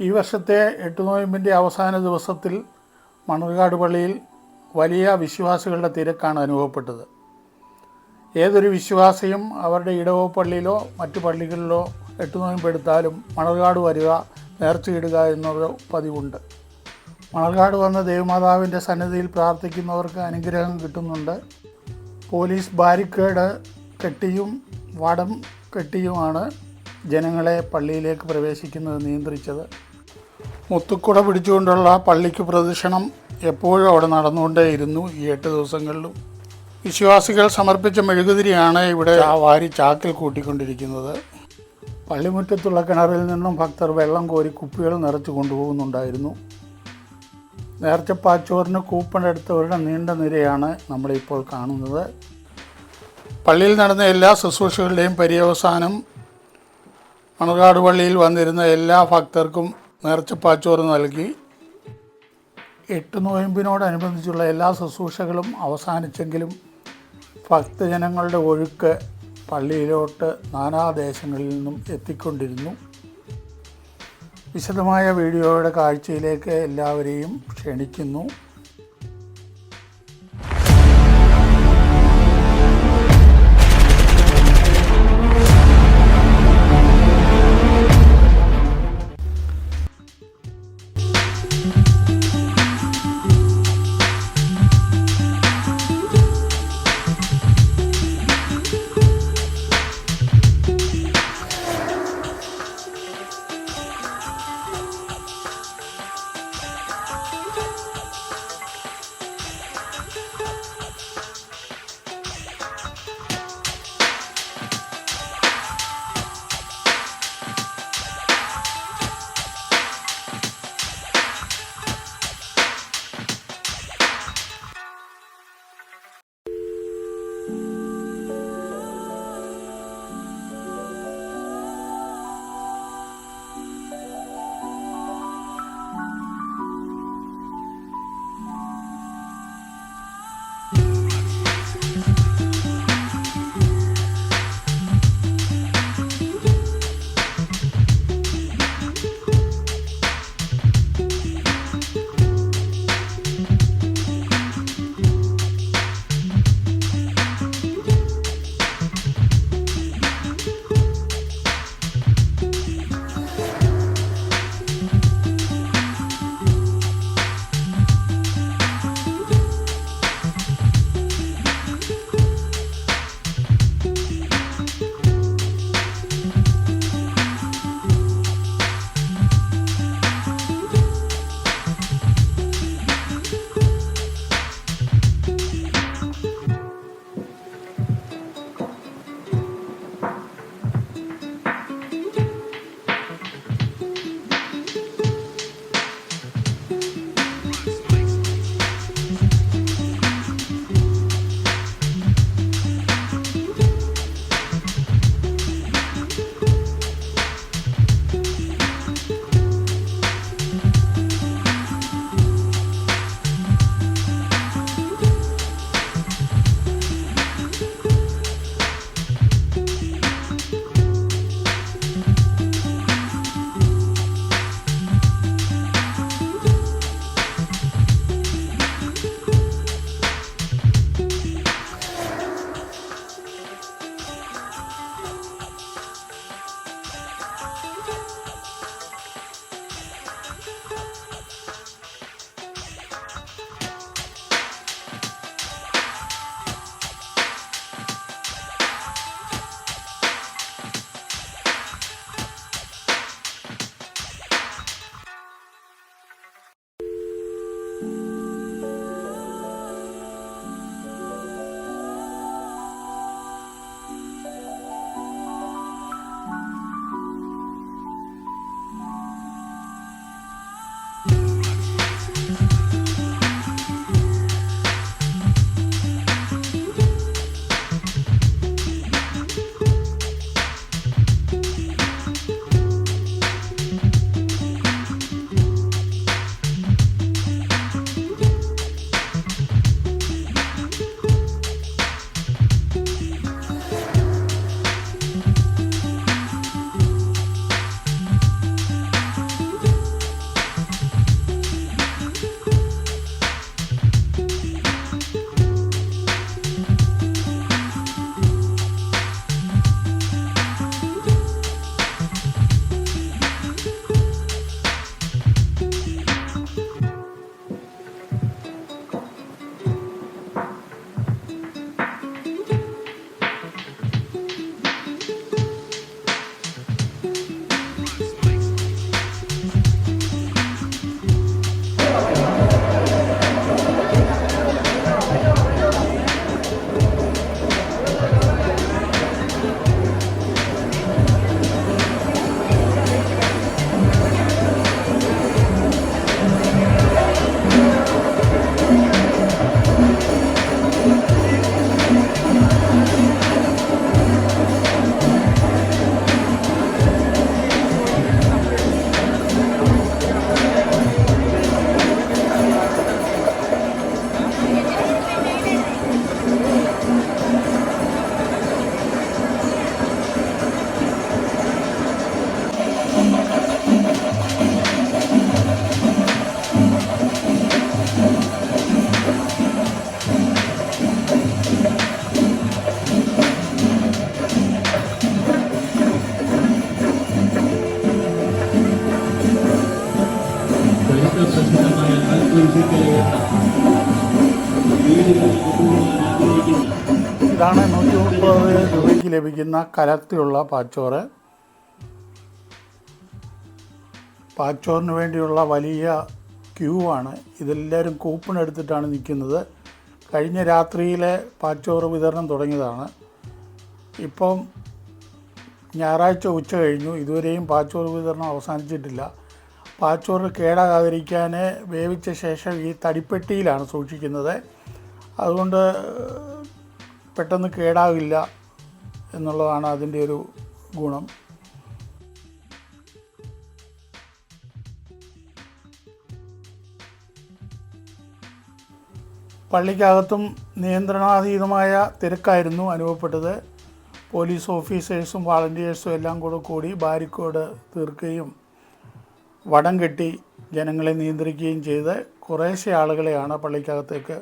ഈ വർഷത്തെ എട്ടുനോയമ്പിൻ്റെ അവസാന ദിവസത്തിൽ മണർകാട് പള്ളിയിൽ വലിയ വിശ്വാസികളുടെ തിരക്കാണ് അനുഭവപ്പെട്ടത്. ഏതൊരു വിശ്വാസിയും അവരുടെ ഇടവ പള്ളിയിലോ മറ്റു പള്ളികളിലോ എട്ടുനോയമ്പെടുത്താലും മണർകാട് വരിക, നേർച്ചയിടുക എന്നൊരു പതിവുണ്ട്. മണർകാട് വന്ന ദേവമാതാവിൻ്റെ സന്നിധിയിൽ പ്രാർത്ഥിക്കുന്നവർക്ക് അനുഗ്രഹം കിട്ടുന്നുണ്ട്. പോലീസ് ബാരിക്കേഡ് കെട്ടിയും വടം കെട്ടിയുമാണ് ജനങ്ങളെ പള്ളിയിലേക്ക് പ്രവേശിക്കുന്നത് നിയന്ത്രിച്ചത്. മുത്തുക്കുട പിടിച്ചുകൊണ്ടുള്ള പള്ളിക്ക് പ്രദക്ഷിണം എപ്പോഴും അവിടെ നടന്നുകൊണ്ടേയിരുന്നു. ഈ 8 ദിവസങ്ങളിലും വിശ്വാസികൾ സമർപ്പിച്ച മെഴുകുതിരിയാണ് ഇവിടെ വാരി ചാക്കിൽ കൂട്ടിക്കൊണ്ടിരിക്കുന്നത്. പള്ളിമുറ്റത്തുള്ള കിണറിൽ നിന്നും ഭക്തർ വെള്ളം കോരി കുപ്പികൾ നിറച്ച് കൊണ്ടുപോകുന്നുണ്ടായിരുന്നു. നേർച്ചപ്പാച്ചോറിന് കൂപ്പൺ എടുത്തവരുടെ നീണ്ട നിരയാണ് നമ്മളിപ്പോൾ കാണുന്നത്. പള്ളിയിൽ നടന്ന എല്ലാ ശുശ്രൂഷകളുടെയും പര്യവസാനം മണർകാട് പള്ളിയിൽ വന്നിരുന്ന എല്ലാ ഭക്തർക്കും നേർച്ചപ്പാച്ചോറ് നൽകി. എട്ടുനോയമ്പിനോടനുബന്ധിച്ചുള്ള എല്ലാ ശുശ്രൂഷകളും അവസാനിച്ചെങ്കിലും ഭക്തജനങ്ങളുടെ ഒഴുക്ക് പള്ളിയിലോട്ട് നാനാദേശങ്ങളിൽ നിന്നും എത്തിക്കൊണ്ടിരുന്നു. വിശദമായ വീഡിയോയുടെ കാഴ്ചയിലേക്ക് എല്ലാവരെയും ക്ഷണിക്കുന്നു. ലഭിക്കുന്ന കലത്തിലുള്ള പാച്ചോറ്. പാച്ചോറിന് വേണ്ടിയുള്ള വലിയ ക്യൂ ആണ്. ഇതെല്ലാവരും കൂപ്പൺ എടുത്തിട്ടാണ് നിൽക്കുന്നത്. കഴിഞ്ഞ രാത്രിയിലെ പാച്ചോറ് വിതരണം തുടങ്ങിയതാണ്. ഇപ്പം ഞായറാഴ്ച ഉച്ച കഴിഞ്ഞു, ഇതുവരെയും പാച്ചോറ് വിതരണം അവസാനിച്ചിട്ടില്ല. പാച്ചോറ് കേടാകാതിരിക്കാൻ വേവിച്ച ശേഷം ഈ തടിപ്പെട്ടിയിലാണ് സൂക്ഷിക്കുന്നത്. അതുകൊണ്ട് പെട്ടെന്ന് കേടാകില്ല എന്നുള്ളതാണ് അതിൻ്റെ ഒരു ഗുണം. പള്ളിക്കകത്തും നിയന്ത്രണാതീതമായ തിരക്കായിരുന്നു അനുഭവപ്പെട്ടത്. പോലീസ് ഓഫീസേഴ്സും വാളണ്ടിയേഴ്സും എല്ലാം കൂടി ബാരിക്കേഡ് തീർക്കുകയും വടം കെട്ടി ജനങ്ങളെ നിയന്ത്രിക്കുകയും ചെയ്ത് കുറേശ്ശെ ആളുകളെയാണ് പള്ളിക്കകത്തേക്ക്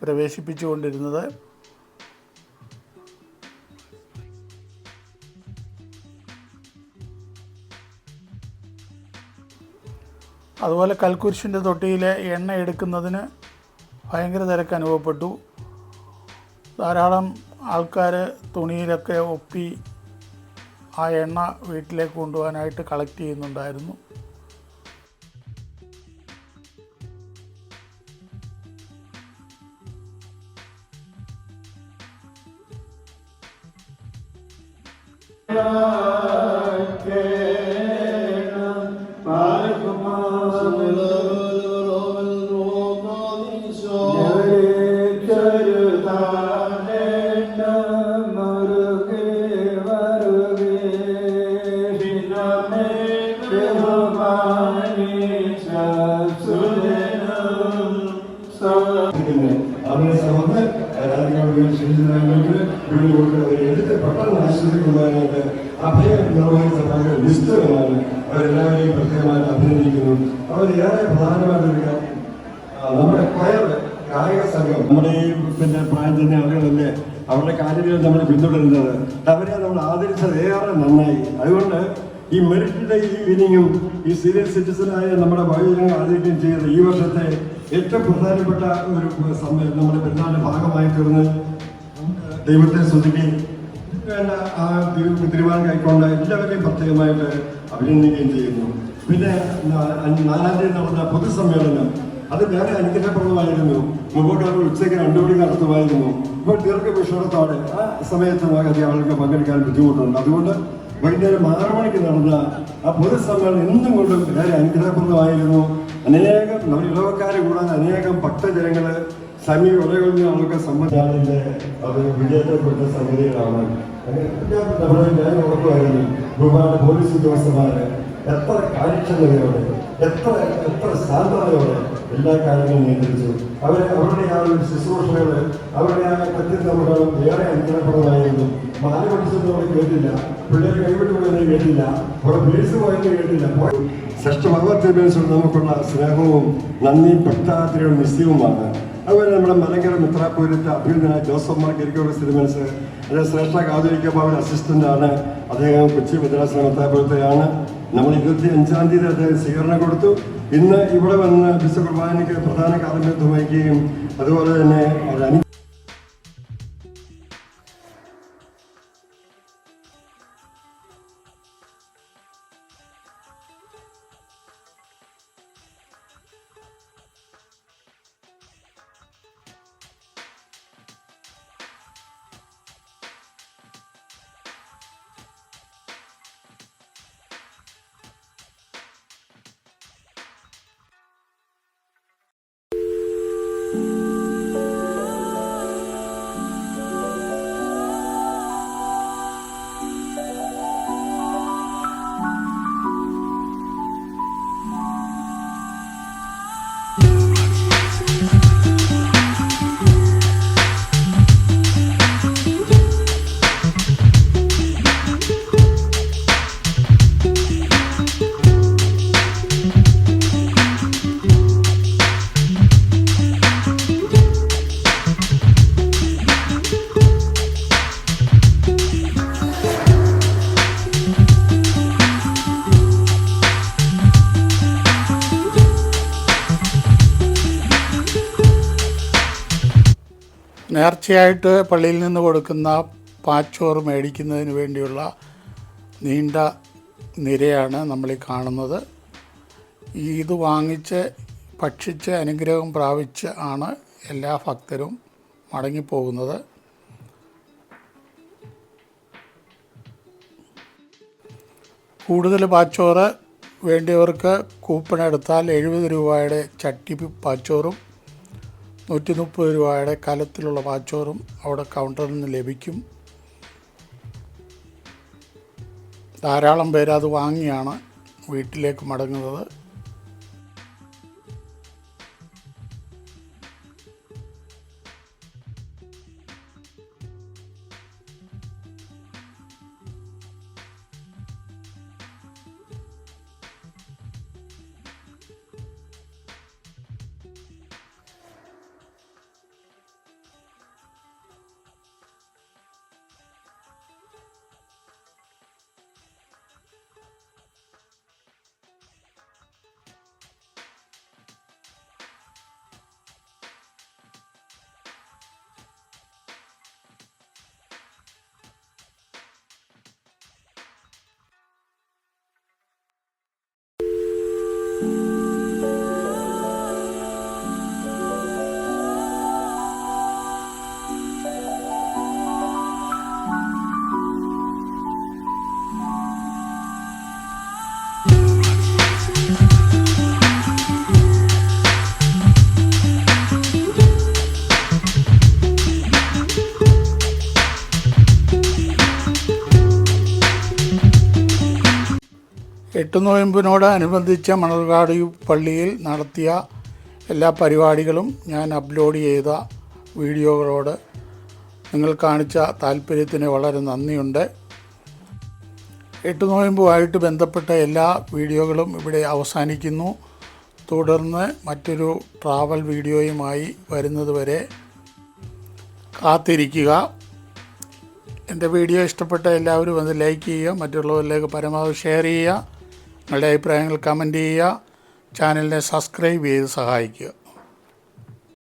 പ്രവേശിപ്പിച്ചുകൊണ്ടിരുന്നത്. അതുപോലെ കൽക്കുരിശിൻ്റെ തൊട്ടിയിലെ എണ്ണ എടുക്കുന്നതിന് ഭയങ്കര തിരക്ക് അനുഭവപ്പെട്ടു. ധാരാളം ആൾക്കാർ തുണിയിലൊക്കെ ഒപ്പി ആ എണ്ണ വീട്ടിലേക്ക് കൊണ്ടുപോകാനായിട്ട് കളക്ട് ചെയ്യുന്നുണ്ടായിരുന്നു. പെട്ടെന്ന് ആശ്വസിക്കുവാനായിട്ട് അഭയം നിർവഹിച്ച നിഷ്ഠകളാണ്. അവരെല്ലാവരെയും പ്രത്യേകമായിട്ട് അഭിനന്ദിക്കുന്നു. അവരേറെ പ്രധാനമായിട്ടൊരു നമ്മുടെ കായിക സംഘം, നമ്മുടെ ഈ പ്രായം ചെന്ന ആളുകളല്ലേ, അവരുടെ കാര്യങ്ങൾ നമ്മൾ പിന്തുടരുന്നത്, അവരെ നമ്മൾ ആദരിച്ചത് ഏറെ നന്നായി. അതുകൊണ്ട് ഈ മെറിറ്റിന്റെ ഈ ഇനിയും ഈ സീനിയർ സിറ്റിസനായ നമ്മുടെ വയോജനങ്ങൾ ആദരിക്കുകയും ചെയ്ത ഈ വർഷത്തെ ഏറ്റവും പ്രധാനപ്പെട്ട ഒരു നമ്മുടെ പെരുന്നാളിന്റെ ഭാഗമായി തീർന്ന് ദൈവത്തെ സ്തുതിക്കുകയും വേണ്ട ആ തീരുമാനം കൈക്കൊണ്ട് എല്ലാവരെയും പ്രത്യേകമായിട്ട് അഭിനന്ദിക്കുകയും ചെയ്യുന്നു. പിന്നെ 4-ാം തീയതി നടന്ന പൊതുസമ്മേളനം അത് വേറെ അനുഗ്രഹപ്രദമായിരുന്നു. മുമ്പൊക്കെ ഉച്ചയ്ക്ക് 2 മണി നടത്തുമായിരുന്നു. ഇപ്പോൾ ദീർഘവിഷണത്തോടെ ആ സമയത്ത് അധികം ആളുകൾക്ക് പങ്കെടുക്കാൻ ബുദ്ധിമുട്ടുണ്ട്. അതുകൊണ്ട് വൈകുന്നേരം 6 മണിക്ക് നടന്ന ആ പൊതുസമ്മേളനം എന്നും കൊണ്ടും വേറെ അനുഗ്രഹപ്രദമായിരുന്നു. അനേകം നമ്മുടെ ഇളവക്കാരെ കൂടാതെ അനേകം ഭക്തജനങ്ങൾ സമീപ ഉറകളുന്ന ആളുകൾ സമ്മതിന്റെ അത് വിജയത്തെപ്പെട്ട സംഗതികളാണ്. നമ്മുടെ ഞാൻ ഉറപ്പുമായിരുന്നു ബഹുമാന പോലീസ് ഉദ്യോഗസ്ഥന്മാര് എത്ര കാര്യക്ഷമതയോടെ എത്ര ശാന്തതയോടെ എല്ലാ കാര്യങ്ങളും നിയന്ത്രിച്ചു. അവരുടെ ആ ഒരു ശുശ്രൂഷകള് അവരുടെ ആ കൃത്യതകളും ഏറെ അനുഗ്രഹപ്രദമായിരുന്നു. മാല പഠിച്ചത് നമ്മൾ കേട്ടില്ല, പിള്ളേർ കൈവിട്ടു പോയെന്ന് കേട്ടില്ല, അവിടെ പേഴ്സ് പോയെന്ന് കേട്ടില്ല. ശ്രേഷ്ഠ ഭഗവത്തെക്കുറിച്ചുള്ള നമുക്കുള്ള സ്നേഹവും നന്ദി ഭക്താതിരിയുടെ നിശ്ചയവുമാണ്. അതുപോലെ നമ്മുടെ മലങ്കര മിത്രാപൂരത്തെ അഭ്യുന്നത ജോസഫ് മാർ ഗിരിക്കോട് സിനിമൻസ് അദ്ദേഹം ശ്രേഷ്ഠ കാതോലിക്കയുടെ അസിസ്റ്റന്റാണ്. അദ്ദേഹം കൊച്ചി ഭദ്രാസന മിത്രാപൂരത്തെയാണ്. നമ്മൾ 25-ാം തീയതി അദ്ദേഹം സ്വീകരണം കൊടുത്തു. ഇന്ന് ഇവിടെ വന്ന് വിശുദ്ധ കുർബാനയ്ക്ക് പ്രധാന കാർമ്മികത്വം വഹിക്കുകയും അതുപോലെ തന്നെ നേർച്ചയായിട്ട് പള്ളിയിൽ നിന്ന് കൊടുക്കുന്ന പാച്ചോറ് മേടിക്കുന്നതിന് വേണ്ടിയുള്ള നീണ്ട നിരയാണ് നമ്മളീ കാണുന്നത്. ഇത് വാങ്ങിച്ച് ഭക്ഷിച്ച് അനുഗ്രഹം പ്രാപിച്ച് ആണ് എല്ലാ ഭക്തരും മടങ്ങിപ്പോകുന്നത്. കൂടുതൽ പാച്ചോറ് വേണ്ടിയവർക്ക് കൂപ്പൺ എടുത്താൽ 70 രൂപയുടെ ചട്ടി പാച്ചോറും 130 രൂപയുടെ കലത്തിലുള്ള പാച്ചോറും അവിടെ കൗണ്ടറിൽ നിന്ന് ലഭിക്കും. ധാരാളം പേര് അത് വാങ്ങിയാണ് വീട്ടിലേക്ക് മടങ്ങുന്നത്. എട്ടുനോയമ്പിനോടനുബന്ധിച്ച് മണർകാട് പള്ളിയിൽ നടത്തിയ എല്ലാ പരിപാടികളും ഞാൻ അപ്ലോഡ് ചെയ്ത വീഡിയോകളോട് നിങ്ങൾ കാണിച്ച താല്പര്യത്തിന് വളരെ നന്ദിയുണ്ട്. എട്ടുനോയമ്പുമായിട്ട് ബന്ധപ്പെട്ട എല്ലാ വീഡിയോകളും ഇവിടെ അവസാനിക്കുന്നു. തുടർന്ന് മറ്റൊരു ട്രാവൽ വീഡിയോയുമായി വരുന്നതുവരെ കാത്തിരിക്കുക. എൻ്റെ വീഡിയോ ഇഷ്ടപ്പെട്ട എല്ലാവരും അത് ലൈക്ക് ചെയ്യുക, മറ്റുള്ളവരിലേക്ക് പരമാവധി ഷെയർ ചെയ്യുക, നിങ്ങളുടെ അഭിപ്രായങ്ങൾ കമൻറ്റ് ചെയ്യുക, ചാനലിനെ സബ്സ്ക്രൈബ് ചെയ്ത് സഹായിക്കുക.